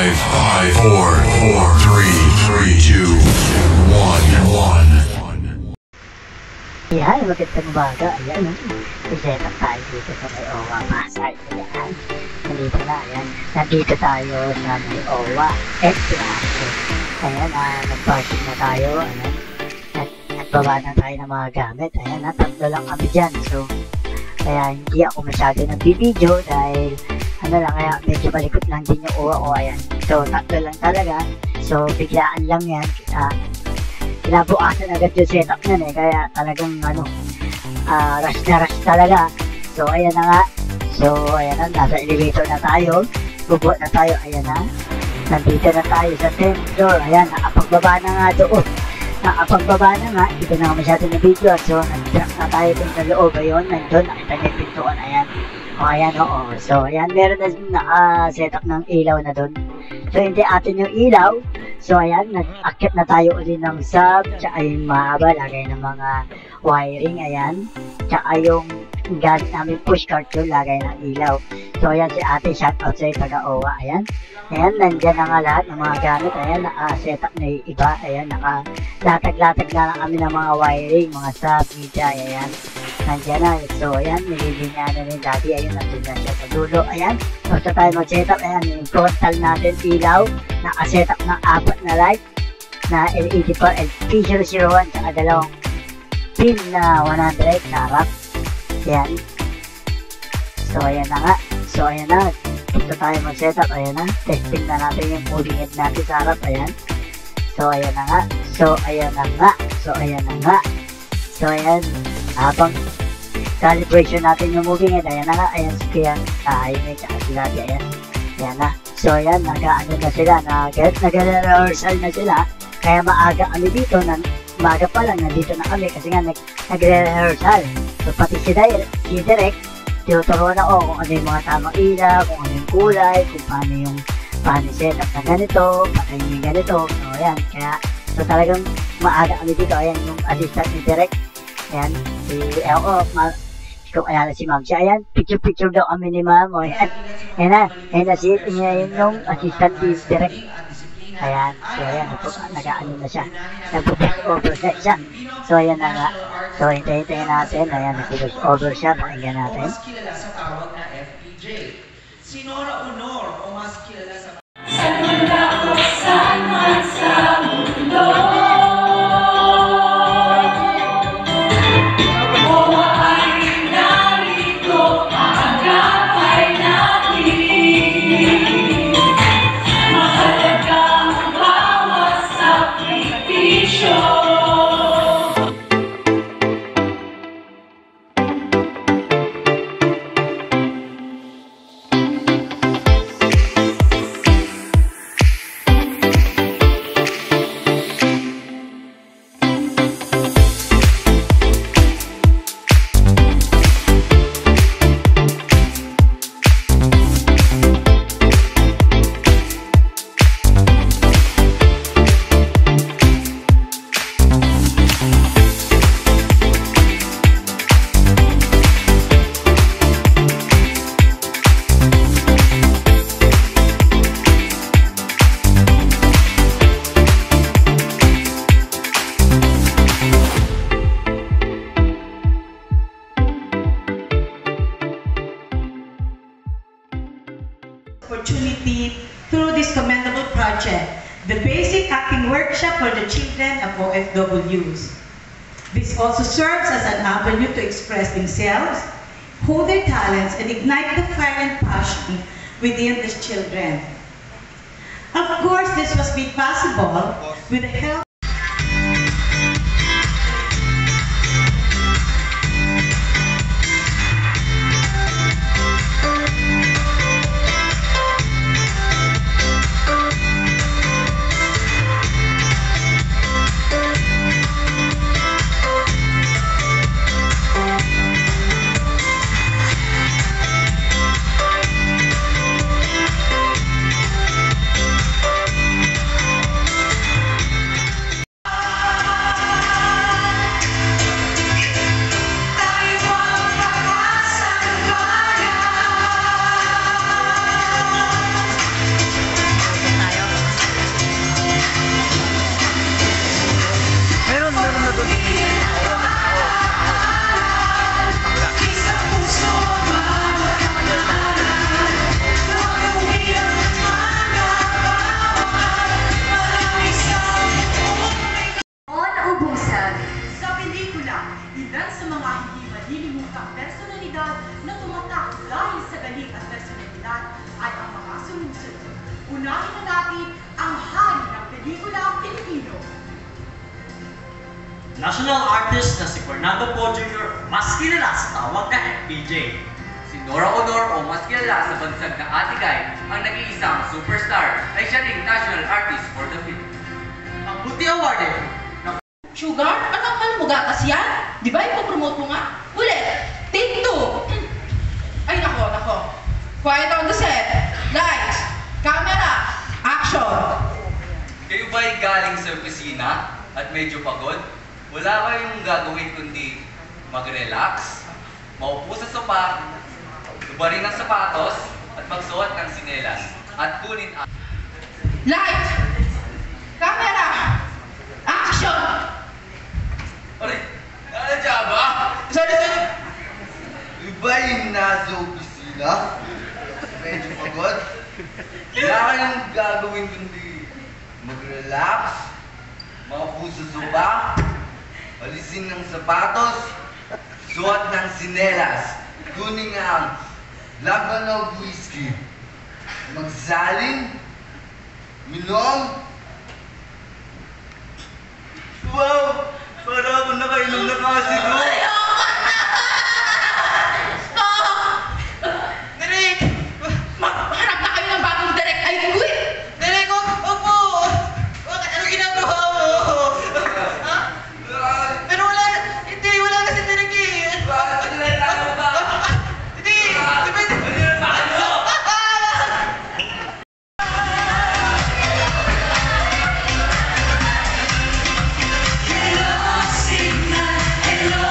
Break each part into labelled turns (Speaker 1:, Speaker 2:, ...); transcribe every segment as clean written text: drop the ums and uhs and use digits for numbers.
Speaker 1: 5, 4, 3, 2, 1.
Speaker 2: Yan, magandang umaga. Ayan, i-setup tayo dito sa may OWA Pasay. Ayan, nandito na, ayan. Nandito tayo sa may OWA Extraction. Ayan, nag-parking na tayo. Ayan, nagbaba na tayo ng mga gamit. Ayan, tatlo lang kami dyan. So, kaya hindi ako masyado nag-video dahil kaya medyo malikot lang din yung uwa ko. Ayan, so tatlo lang talaga. So, biglaan lang yan. Kinabukasan agad yung setup nun kaya talagang rush na rush talaga. So ayan na nga, so ayan na, nasa elevator na tayo, bubuhat na tayo, ayan na, nandito na tayo sa 10th floor. Ayan, nakapagbaba na nga doon, nakapagbaba na nga, hindi na masyado na video. So nag-track na tayo dun sa loob. Ayun, nandun, nakita niyo yung pintuan, ayan, o ayan, oo. So ayan, meron na setup ng ilaw na dun. So hindi atin yung ilaw. So ayan, nag-akit na tayo ulit ng sub, tsaka yung mahaba, lagay ng mga wiring, ayan. Tsaka yung gamit namin pushcart yun, lagay ng ilaw. So ayan, si ate, shoutout sa'yo, taga-OWA, ayan. Ayan, nandyan na nga lahat ng mga gamit, ayan, naka-setup na yung iba, ayan, naka-latag-latag na lang kami ng mga wiring, mga sub, media, ayan. Nandyan na, so ayan, nililinya na rin dati, ayun, nandun na siya sa dulo, ayan. Basta tayo mag-setup, ayan, yung frontal natin, ilaw, naka-setup ng 4 na light, na LED pa, LP001, saka dalawang pin na 100 sa harap, ayan. So ayan na nga, so ayan na, dito tayo mag-setup, ayan na, testing na natin yung moving head natin sa harap, ayan. So ayan na nga, so ayan na nga, so ayan na nga, so ayan, habang calibration natin yung moving head, ayan na nga, ayan, kaya ayun tsaka sila, ayan, ayan na. So ayan, nag-ano na sila, nag-rehearsal na sila, kaya maaga kami dito, maaga pa lang, nandito na kami kasi nga nagre-rehearsal. So pati si Direk, tinuturuan ako kung ano yung mga tamang ilaw, kung ano yung kulay, kung paano setup na ganito, paano yung ganito. So ayan, kaya so talagang maaga kami dito. Ayan yung assistant ni Direk, ayan, kung ayan na si Ma'am siya, ayan, picture daw kami ni Ma'am, o ayan, ayan na si yung assistant ni Direk, ayan, so ayan, nag-ano na siya, nag-push over na siya, so ayan na nga, so hintayin natin, ayan, nag-push over siya, pakinggan natin.
Speaker 3: Mas kilala sa tawag na FPJ, si Nora Honor, o mas kilala sa
Speaker 4: saan man sa mundo.
Speaker 5: Opportunity through this commendable project, the basic acting workshop for the children of OFWs. This also serves as an avenue to express themselves, hone their talents, and ignite the fire and passion within these children. Of course, this was made possible with the help
Speaker 6: national artist na si Fernando Poe Jr. mas kilala sa tawag na FPJ.
Speaker 7: Si Nora Honor o mas kilala sa bansag na Ate Guy, ang nag-iisang superstar ay siya ring national artist for the Philippines.
Speaker 6: Ang Buti Award
Speaker 8: Sugar? Ano akala mo gatas yan? Di ba ipopromote mo nga? Ulit! Take 2! Ay nako, nako. Quiet on the set. Lights. Camera. Action.
Speaker 7: Kayo ba'y galing sa opisina at medyo pagod? Wala kayong gagawin kundi mag-relax, maupo sa sopa, lubarin ng sapatos, at magsuot ng sinelas, at kunin ang...
Speaker 8: Light. Camera. Action.
Speaker 7: Aray! Nanadya ba?
Speaker 8: Sorry.
Speaker 7: Iba yung nasa opisina? Medyo pagod? Wala kayong gagawin kundi mag-relax, maupo sa sopa, alisin ng sapatos, suot ng sinelas, kunin ang laban ng whiskey, magsalin, minom. Wow! Para ako nakainom na kasi ko.
Speaker 8: Direk! Maghanap na kayo ng bagong direct. I quit!
Speaker 6: Direk, opo! Bakit? Ano ginagawa mo? Ha? Pero wala na si Direk eh.
Speaker 7: Bakit nalala ba?
Speaker 6: Hindi!
Speaker 7: Bakit mo?
Speaker 4: Hello, signal, hello,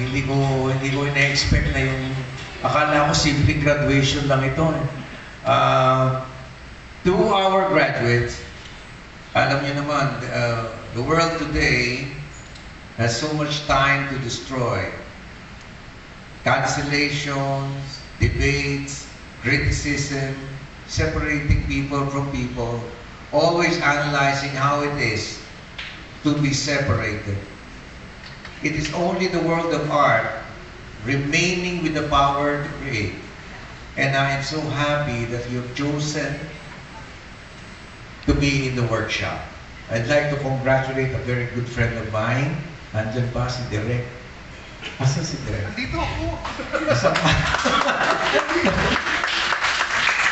Speaker 9: Hindi ko ina-expect na yung, akala ko simple graduation lang ito. To our graduates, alam niyo naman, the world today has so much time to destroy. Cancellations, debates, criticism, separating people from people, always analyzing how it is to be separated. It is only the world of art remaining with the power to create. And I am so happy that you've chosen to be in the workshop. I'd like to congratulate a very good friend of mine. Andyan ba si Direk? Asan si Direk?
Speaker 6: Dito ako.
Speaker 9: Asan ba?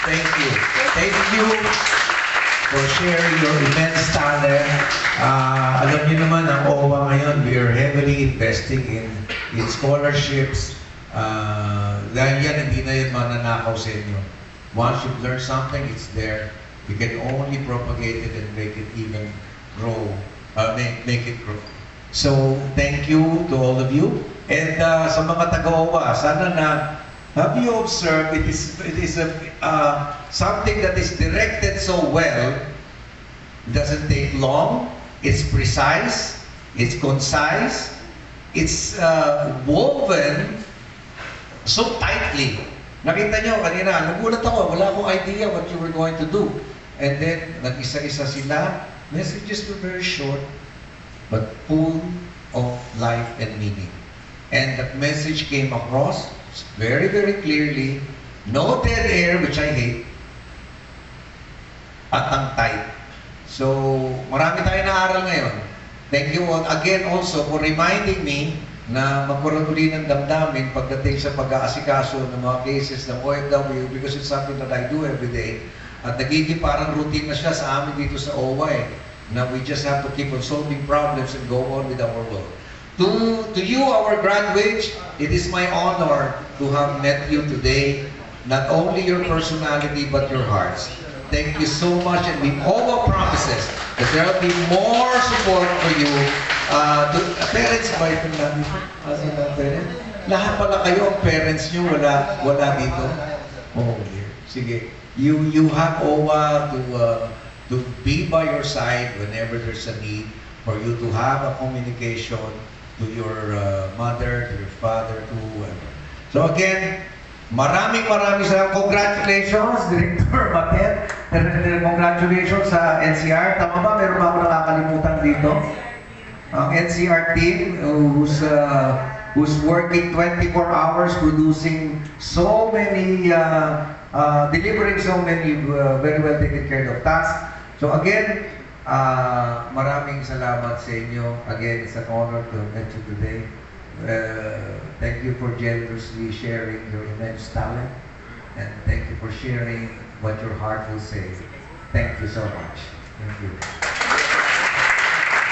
Speaker 9: Thank you. Thank you for sharing your immense talent. Alam niyo naman, ang OWA ngayon, we are heavily investing in scholarships. Dahil yan, hindi na yan mananakaw sa inyo. Once you've learned something, it's there. You can only propagate it and make it even grow, make it grow. So, thank you to all of you. And sa mga taga-OWA, sana na, have you observed, it is something that is directed so well. It doesn't take long, it's precise, it's concise, it's woven so tightly. Nakita nyo kanina, nagulat ako, wala akong idea what you were going to do. And then, nag-isa-isa sila. Messages were very short, but full of life and meaning. And that message came across very, very clearly. No dead air, which I hate. At ang tight. So, marami tayo na-aral ngayon. Thank you again also for reminding me na magkaroon uli ng damdamin pagdating sa pag-aasikaso ng mga cases ng OFW because it's something that I do every day. At nagiging parang routine na siya sa amin dito sa OWA na we just have to keep on solving problems and go on with our work. To you, our graduates, it is my honor to have met you today. Not only your personality, but your hearts. Thank you so much, and we OWA promises that there will be more support for you. Parents ba ito namin? Parents? Lahat pala kayo, ang parents nyo, wala dito? Oh, dear. Sige. You have OWA to be by your side whenever there's a need for you to have a communication to your mother, to your father, to whoever. So again, maraming salamat. Congratulations, Director Matet. Congratulations sa NCR. Tama ba? Meron ba ako nakakalimutan dito? Ang NCR team who's working 24 hours producing so many delivering so many very well taken care of tasks. So again, maraming salamat sa inyo. Again, it's an honor to meet you today. Thank you for generously sharing your immense talent, and thank you for sharing what your heart will say. Thank you so much. Thank you.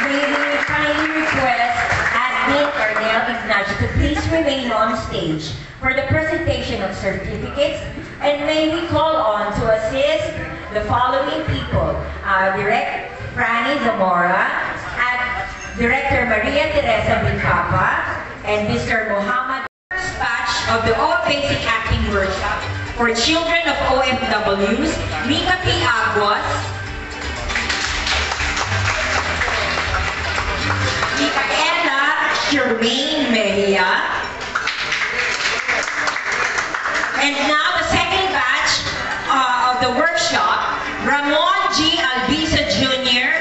Speaker 10: May we kindly request Admin Ernel Ignacio to please remain on stage for the presentation of certificates, and may we call on to assist the following people: Direct Franny Zamora, Director Maria Teresa Bincapa, and Mr. Muhammad Batch of the OWA Basic Acting Workshop for Children of OFWs, Mika P. Aguas, Micaela Jermaine Mejia, and now the second batch of the workshop, Ramon G. Albiza Jr.,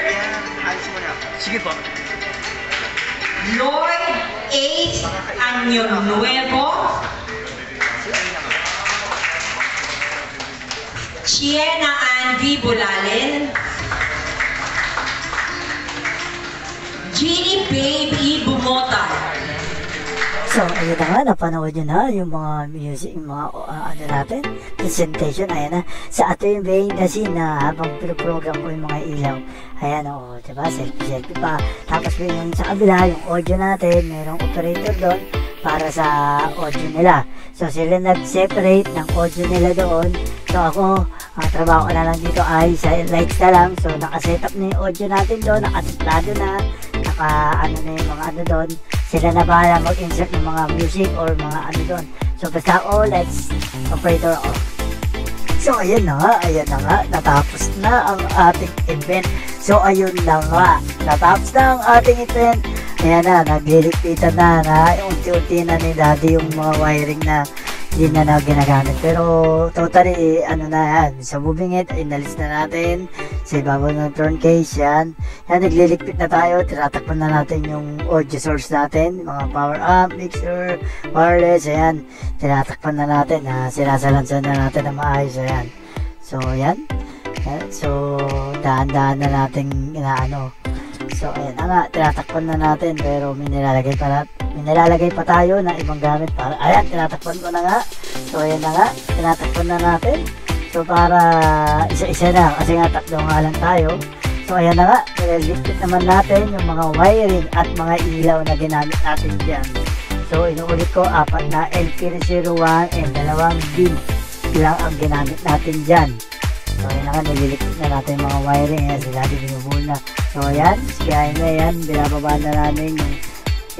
Speaker 10: Lloyd Ace Año Nuevo, Chiena Andy Bulalin, Jeannie Baby Bumota.
Speaker 2: So, ayun na nga, napanood nyo na yung mga music, yung mga ano natin, presentation. Ayan na, sa ating behind the scene na habang pinoprogram ko yung mga ilaw. Ayan o, diba, selfie pa. Tapos yung sa kabila, yung audio natin, merong operator doon para sa audio nila. So, sila nag-separate ng audio nila doon. So, ako, ang trabaho ko na lang dito ay sa lights na lang. So, nakaset up na yung audio natin doon, nakatiplado na, ano na yung mga ano doon. sila na bahala mag-insert ng mga music or mga ano doon. So basta let's operator off. So ayun na nga, natapos na ang ating event. So ayun na nga, natapos na ang ating event. Ayan na, nagliligpitan na unti-unti na ni Daddy yung mga wiring na hindi na ginagamit. Pero totally, ano na yan, sa moving it, inalis na natin sa ibabaw ng turn case, yan. Yan, nagliligpit na tayo, tinatakpan na natin yung audio source natin, mga power amp, mixer, wireless, ayan. Tinatakpan na natin, sinasalansan na natin na maayos, ayan. So, yan. So, dahan-dahan na natin inaano. So, ayan na nga, tinatakpan na natin, pero may nilalagay pa tayo na ibang gamit para, ayan, tinatakpan ko na nga. So, ayan na nga, tinatakpan na natin. So, para isa-isa na, kasi nga tatlo nga lang tayo. So, ayan na nga, nililigpit naman natin yung mga wiring at mga ilaw na ginamit natin dyan. So, inuulit ko, 4 na LP01 and 2 bin lang ang ginamit natin dyan. So, ayan na nga, nililigpit na natin yung mga wiring. Ayan, sila din binubuhol na. So, ayan, kaya na yan, binababa na namin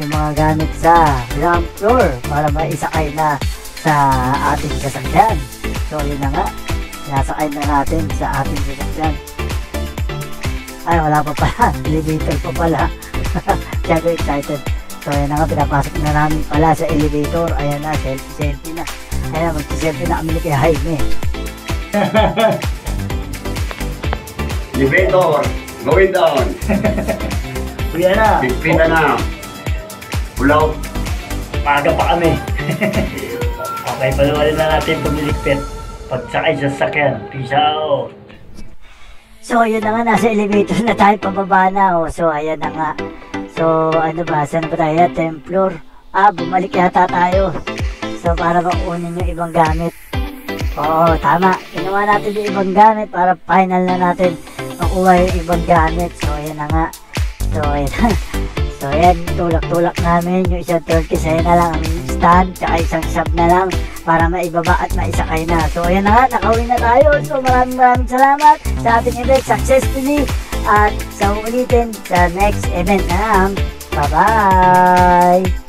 Speaker 2: yung mga gamit sa ground floor para maisakay na sa ating sasakyan. So, yun na nga, sinasakay na natin sa ating sasakyan. Ay, wala pa pala, elevator pa pala. Kaya ko excited. So, ayan na nga, pinapasok na namin pala sa elevator. Ayan na, selfie na. Ayan na, magsiselfie na kami ni kay Jaime.
Speaker 11: Elevator, going down.
Speaker 12: Kuya na.
Speaker 11: Bigpin na. Ulaw.
Speaker 12: Maaga pa kami. Okay, panuwalin na natin pumiligpit. Pagsakay sa sakyan. Peace out.
Speaker 2: So, yun na nga, nasa elevator na tayo, pababa na. So, ayan na nga. So, ano ba, saan ba tayo? 10th floor. Bumalik yata tayo. So, para makunin yung ibang gamit. Oo, tama. Ginawa natin yung ibang gamit para final na natin makuha yung ibang gamit. So, ayan na nga. So, ayan na. So, ayan, tulak-tulak namin yung isang turkey. Ayan na lang ang stand, tsaka isang sub na lang para maibaba at maisakay na. So, ayan na nga, nakauwi na tayo. So, maraming salamat sa ating event successfully. At sa ulitin sa next event na lang. Bye-bye!